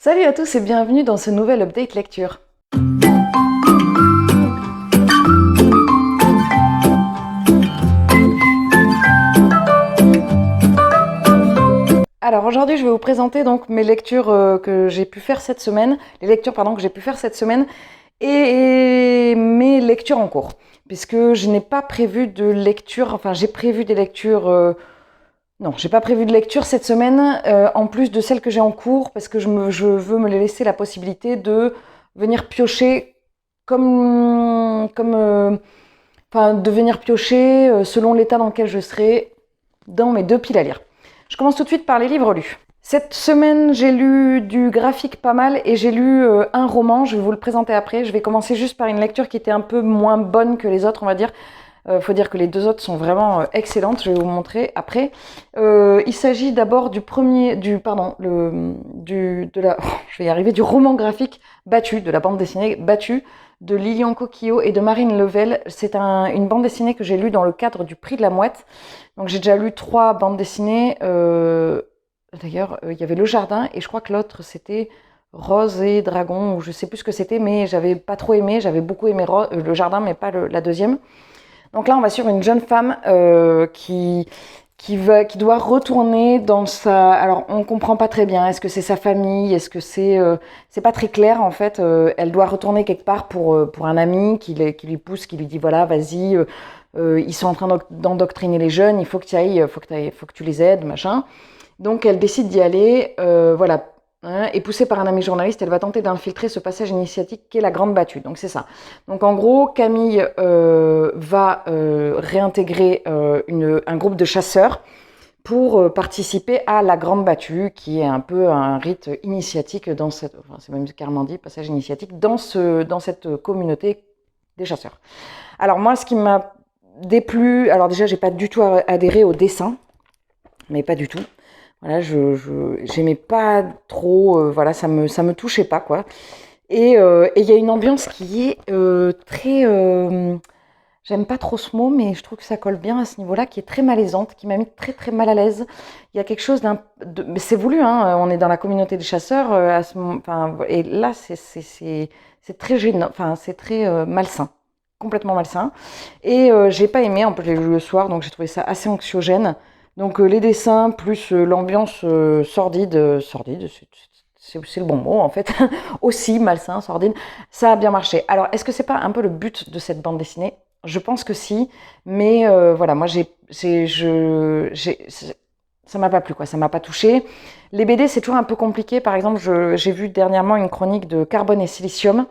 Salut à tous et bienvenue dans ce nouvel update lecture. Alors aujourd'hui je vais vous présenter donc mes lectures que j'ai pu faire cette semaine, les lectures que j'ai pu faire cette semaine et mes lectures en cours. Puisque je n'ai pas prévu de lecture, enfin j'ai prévu des lectures... Non, j'ai pas prévu de lecture cette semaine, en plus de celles que j'ai en cours, parce que je veux me laisser la possibilité de venir piocher de venir piocher selon l'état dans lequel je serai dans mes deux piles à lire. Je commence tout de suite par les livres lus. Cette semaine, j'ai lu du graphique pas mal et j'ai lu un roman, je vais vous le présenter après. Je vais commencer juste par une lecture qui était un peu moins bonne que les autres, on va dire. Faut dire que les deux autres sont vraiment excellentes, je vais vous montrer après. Il s'agit d'abord du roman graphique Battu, de la bande dessinée Battu, de Lilian Coquillot et de Marine Level. C'est une bande dessinée que j'ai lue dans le cadre du Prix de la Mouette. Donc j'ai déjà lu 3 bandes dessinées. D'ailleurs, il y avait Le Jardin et je crois que l'autre c'était Rose et Dragon, ou je sais plus ce que c'était, mais j'avais pas trop aimé. J'avais beaucoup aimé Le Jardin, mais pas la deuxième. Donc là, on va sur une jeune femme qui doit retourner dans sa... Alors, on comprend pas très bien. Est-ce que c'est sa famille? Est-ce que c'est pas très clair, en fait. Elle doit retourner quelque part pour un ami qui lui pousse, qui lui dit, voilà, vas-y, ils sont en train d'endoctriner les jeunes, il faut que tu ailles, faut que tu les aides, machin. Donc, elle décide d'y aller, voilà. Et poussée par un ami journaliste, elle va tenter d'infiltrer ce passage initiatique qu'est la Grande Battue. Donc c'est ça. Donc en gros, Camille va réintégrer un groupe de chasseurs pour participer à la Grande Battue, qui est un peu un rite initiatique c'est même carrément dit, passage initiatique, dans cette communauté des chasseurs. Alors moi, ce qui m'a déplu, alors déjà, j'ai pas du tout adhéré au dessin, mais pas du tout. Voilà, j'aimais pas trop, voilà, ça me touchait pas, quoi. Et il y a une ambiance qui est très, j'aime pas trop ce mot, mais je trouve que ça colle bien à ce niveau-là, qui est très malaisante, qui m'a mis très très mal à l'aise. Il y a quelque chose mais c'est voulu, hein, on est dans la communauté des chasseurs, et là c'est très gênant, enfin c'est très malsain, complètement malsain. Et j'ai pas aimé, en plus j'ai lu le soir, donc j'ai trouvé ça assez anxiogène. Donc les dessins plus l'ambiance sordide, c'est le bon mot en fait, aussi malsain, sordide, ça a bien marché. Alors est-ce que c'est pas un peu le but de cette bande dessinée? Je pense que si, mais voilà, moi ça m'a pas plu, quoi, ça m'a pas touché. Les BD c'est toujours un peu compliqué, par exemple j'ai vu dernièrement une chronique de Carbone et Silicium,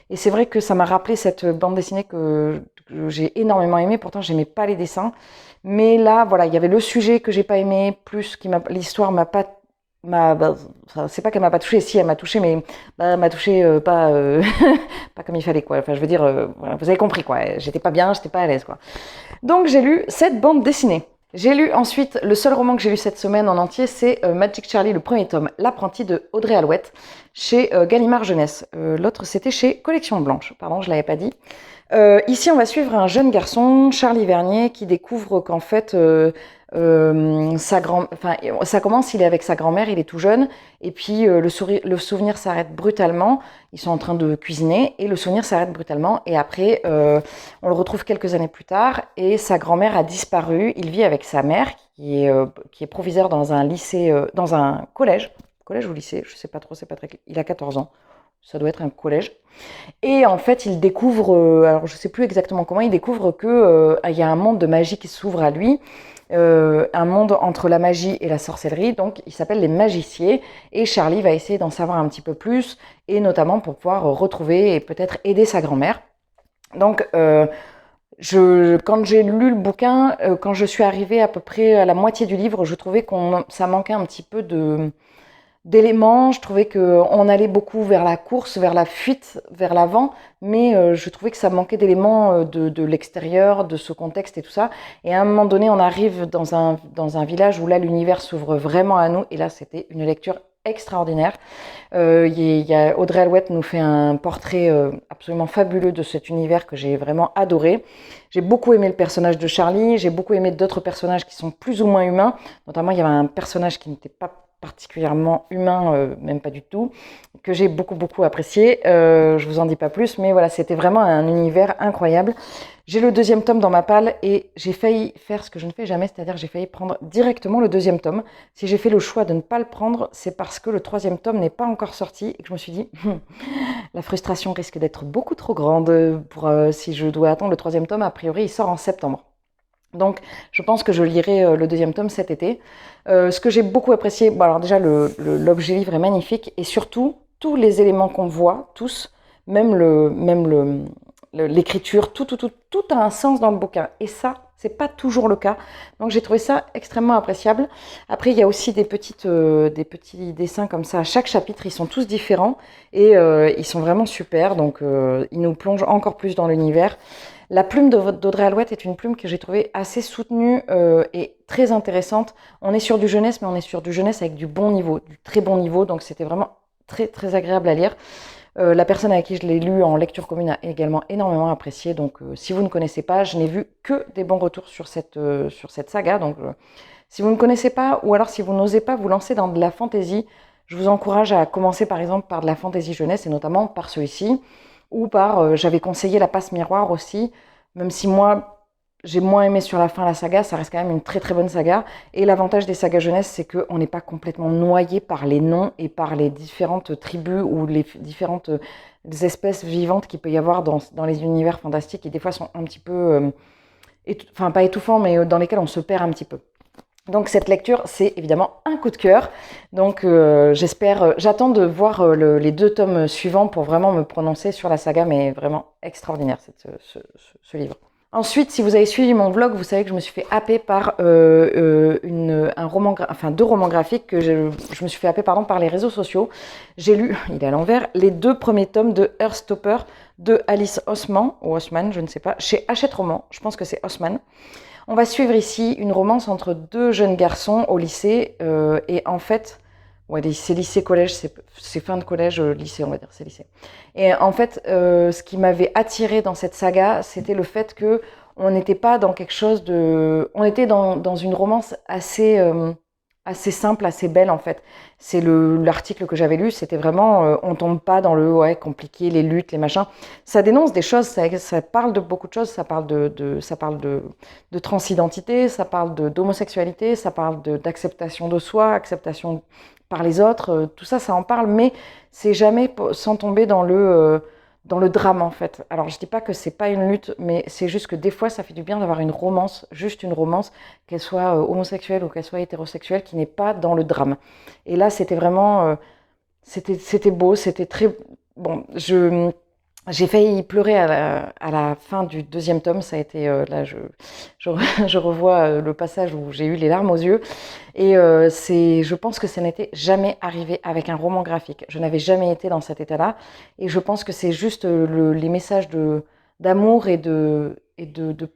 et c'est vrai que ça m'a rappelé cette bande dessinée que j'ai énormément aimée, pourtant j'aimais pas les dessins. Mais là, voilà, il y avait le sujet que j'ai pas aimé, plus l'histoire m'a pas, c'est pas qu'elle m'a pas touchée, si elle m'a touchée, mais elle m'a touchée pas, pas comme il fallait, quoi. Enfin, je veux dire, voilà, vous avez compris, quoi. J'étais pas bien, j'étais pas à l'aise, quoi. Donc j'ai lu cette bande dessinée. J'ai lu ensuite, le seul roman que j'ai lu cette semaine en entier, c'est Magic Charlie, le premier tome, L'apprenti de Audrey Alouette, chez Gallimard Jeunesse. L'autre, c'était chez Collection Blanche, pardon, je l'avais pas dit. Ici, on va suivre un jeune garçon, Charlie Vernier, qui découvre qu'en fait, ça commence, il est avec sa grand-mère, il est tout jeune, et puis le souvenir s'arrête brutalement. Ils sont en train de cuisiner, et le souvenir s'arrête brutalement, et après, on le retrouve quelques années plus tard, et sa grand-mère a disparu. Il vit avec sa mère, qui est proviseure dans un lycée, dans un collège ou lycée, je sais pas trop, c'est pas très... Il a 14 ans, ça doit être un collège. Et en fait, il découvre, alors je ne sais plus exactement comment, il découvre que y a un monde de magie qui s'ouvre à lui, un monde entre la magie et la sorcellerie, donc il s'appelle les magiciers, et Charlie va essayer d'en savoir un petit peu plus, et notamment pour pouvoir retrouver et peut-être aider sa grand-mère. Donc, quand j'ai lu le bouquin, quand je suis arrivée à peu près à la moitié du livre, je trouvais ça manquait un petit peu d'éléments. Je trouvais qu'on allait beaucoup vers la course, vers la fuite, vers l'avant, mais je trouvais que ça manquait d'éléments de l'extérieur, de ce contexte et tout ça. Et à un moment donné, on arrive dans un village où là, l'univers s'ouvre vraiment à nous. Et là, c'était une lecture extraordinaire. Audrey Alouette nous fait un portrait absolument fabuleux de cet univers que j'ai vraiment adoré. J'ai beaucoup aimé le personnage de Charlie, j'ai beaucoup aimé d'autres personnages qui sont plus ou moins humains. Notamment, il y avait un personnage qui n'était pas particulièrement humain, même pas du tout, que j'ai beaucoup apprécié. Je vous en dis pas plus, mais voilà, c'était vraiment un univers incroyable. J'ai le deuxième tome dans ma palle et j'ai failli faire ce que je ne fais jamais, c'est-à-dire j'ai failli prendre directement le deuxième tome. Si j'ai fait le choix de ne pas le prendre, c'est parce que le troisième tome n'est pas encore sorti et que je me suis dit, la frustration risque d'être beaucoup trop grande pour si je dois attendre le troisième tome. A priori, il sort en septembre. Donc, je pense que je lirai le deuxième tome cet été. Ce que j'ai beaucoup apprécié, bon, alors déjà, l'objet livre est magnifique et surtout, tous les éléments qu'on voit, tous, même l'écriture, tout a un sens dans le bouquin. Et ça, c'est pas toujours le cas. Donc j'ai trouvé ça extrêmement appréciable. Après, il y a aussi des petits dessins comme ça. À chaque chapitre, ils sont tous différents et ils sont vraiment super. Donc ils nous plongent encore plus dans l'univers. La plume d'Audrey Alouette est une plume que j'ai trouvée assez soutenue et très intéressante. On est sur du jeunesse, mais on est sur du jeunesse avec du bon niveau, du très bon niveau. Donc c'était vraiment très agréable à lire. La personne avec qui je l'ai lu en lecture commune a également énormément apprécié. Donc, si vous ne connaissez pas, je n'ai vu que des bons retours sur cette saga. Donc, si vous ne connaissez pas, ou alors si vous n'osez pas vous lancer dans de la fantaisie, je vous encourage à commencer par exemple par de la fantaisie jeunesse, et notamment par celui-ci, ou par, j'avais conseillé La Passe Miroir aussi, même si moi, j'ai moins aimé sur la fin la saga, ça reste quand même une très bonne saga. Et l'avantage des sagas jeunesse, c'est qu'on n'est pas complètement noyé par les noms et par les différentes tribus ou les différentes espèces vivantes qu'il peut y avoir dans les univers fantastiques qui des fois sont un petit peu, enfin pas étouffants, mais dans lesquels on se perd un petit peu. Donc cette lecture, c'est évidemment un coup de cœur. Donc j'attends de voir les 2 tomes suivants pour vraiment me prononcer sur la saga, mais vraiment extraordinaire ce livre. Ensuite, si vous avez suivi mon vlog, vous savez que je me suis fait happer par 2 romans graphiques que je me suis fait happer par les réseaux sociaux. J'ai lu, il est à l'envers, les 2 premiers tomes de Heartstopper de Alice Oseman, ou Osman, je ne sais pas, chez Hachette Romans, je pense que c'est Osman. On va suivre ici une romance entre 2 jeunes garçons au lycée, et en fait, ouais, c'est lycée-collège, c'est fin de collège, lycée, on va dire, c'est lycée. Et en fait, ce qui m'avait attirée dans cette saga, c'était le fait que on n'était pas dans quelque chose de... On était dans une romance assez simple, assez belle, en fait. C'est l'article que j'avais lu, c'était vraiment, on tombe pas dans le compliqué, les luttes, les machins. Ça dénonce des choses, ça parle de beaucoup de choses, ça parle de transidentité, ça parle d'homosexualité, ça parle d'acceptation de soi, acceptation par les autres, tout ça, ça en parle, mais c'est jamais sans tomber dans le drame, en fait. Alors, je dis pas que c'est pas une lutte, mais c'est juste que des fois, ça fait du bien d'avoir une romance, juste une romance, qu'elle soit homosexuelle ou qu'elle soit hétérosexuelle, qui n'est pas dans le drame. Et là, c'était vraiment... c'était beau, c'était très... Bon, j'ai failli pleurer à la fin du 2e tome. Ça a été là, je revois le passage où j'ai eu les larmes aux yeux. Et je pense que ça n'était jamais arrivé avec un roman graphique. Je n'avais jamais été dans cet état-là. Et je pense que c'est juste les messages d'amour et de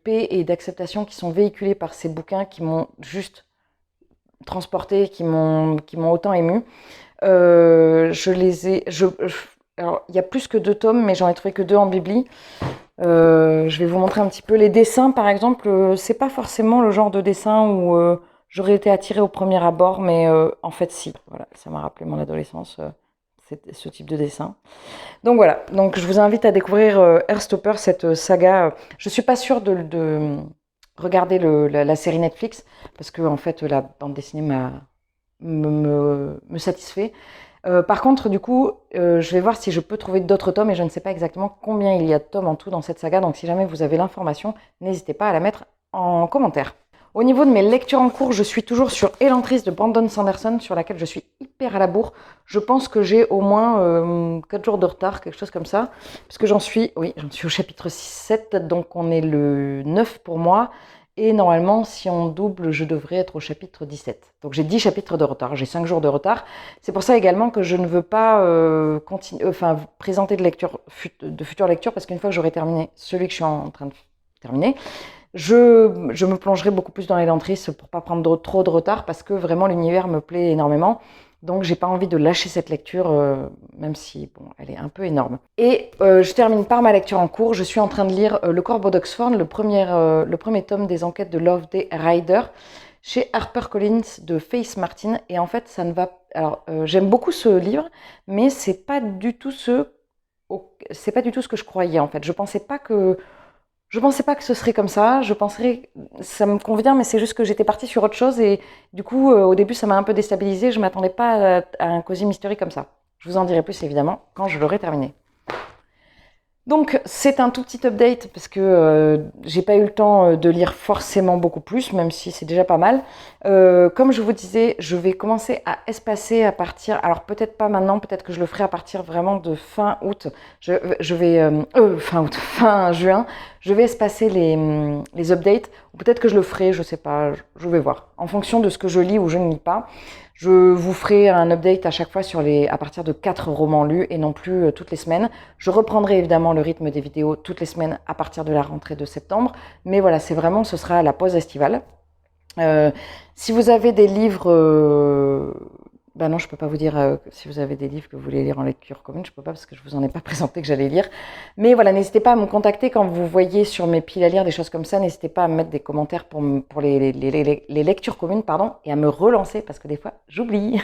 paix et d'acceptation qui sont véhiculés par ces bouquins qui m'ont juste transportée, qui m'ont autant émue. Alors, il y a plus que 2 tomes, mais j'en ai trouvé que 2 en bibli. Je vais vous montrer un petit peu. Les dessins, par exemple, c'est pas forcément le genre de dessin où j'aurais été attirée au premier abord, mais en fait, si. Voilà, ça m'a rappelé mon adolescence, ce type de dessin. Donc voilà, donc je vous invite à découvrir Heartstopper, cette saga. Je suis pas sûre de regarder la série Netflix, parce que en fait, la bande dessinée me satisfait. Par contre, du coup, je vais voir si je peux trouver d'autres tomes et je ne sais pas exactement combien il y a de tomes en tout dans cette saga. Donc si jamais vous avez l'information, n'hésitez pas à la mettre en commentaire. Au niveau de mes lectures en cours, je suis toujours sur Elantris de Brandon Sanderson, sur laquelle je suis hyper à la bourre. Je pense que j'ai au moins 4 jours de retard, quelque chose comme ça, puisque j'en suis au chapitre 7, donc on est le 9 pour moi. Et normalement, si on double, je devrais être au chapitre 17. Donc j'ai 10 chapitres de retard, j'ai 5 jours de retard. C'est pour ça également que je ne veux pas présenter de futures lectures, parce qu'une fois que j'aurai terminé celui que je suis en train de terminer, je me plongerai beaucoup plus dans Elantris pour pas prendre trop de retard, parce que vraiment l'univers me plaît énormément. Donc j'ai pas envie de lâcher cette lecture, même si bon, elle est un peu énorme. Et je termine par ma lecture en cours. Je suis en train de lire Le Corbeau d'Oxford, le premier tome des enquêtes de Loveday Rider, chez HarperCollins de Faith Martin. Et en fait, ça ne va Alors, j'aime beaucoup ce livre, mais c'est pas du tout c'est pas du tout ce que je croyais en fait. Je pensais pas que ce serait comme ça. Je penserais, ça me convient, mais c'est juste que j'étais partie sur autre chose et du coup, au début, ça m'a un peu déstabilisée. Je m'attendais pas à un cosy mystery comme ça. Je vous en dirai plus évidemment quand je l'aurai terminé. Donc c'est un tout petit update parce que j'ai pas eu le temps de lire forcément beaucoup plus, même si c'est déjà pas mal. Comme je vous disais, je vais commencer à espacer à partir, alors peut-être pas maintenant, peut-être que je le ferai à partir vraiment de fin août. Je vais, fin août, fin juin, je vais espacer les updates, ou peut-être que je le ferai, je sais pas, je vais voir. En fonction de ce que je lis ou je ne lis pas. Je vous ferai un update à chaque fois à partir de 4 romans lus et non plus toutes les semaines. Je reprendrai évidemment le rythme des vidéos toutes les semaines à partir de la rentrée de septembre. Mais voilà, ce sera la pause estivale. Euh, Si vous avez des livres, ben non, je peux pas vous dire si vous avez des livres que vous voulez lire en lecture commune, je peux pas parce que je vous en ai pas présenté que j'allais lire. Mais voilà, n'hésitez pas à me contacter quand vous voyez sur mes piles à lire des choses comme ça. N'hésitez pas à me mettre des commentaires pour les lectures communes, pardon, et à me relancer parce que des fois j'oublie.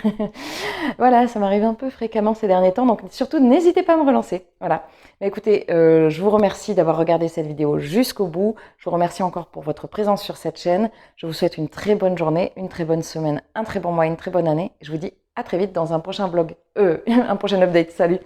Voilà, ça m'arrive un peu fréquemment ces derniers temps, donc surtout n'hésitez pas à me relancer. Voilà. Mais écoutez, je vous remercie d'avoir regardé cette vidéo jusqu'au bout. Je vous remercie encore pour votre présence sur cette chaîne. Je vous souhaite une très bonne journée, une très bonne semaine, un très bon mois, une très bonne année. Je vous dis à très vite dans un prochain vlog, un prochain update. Salut!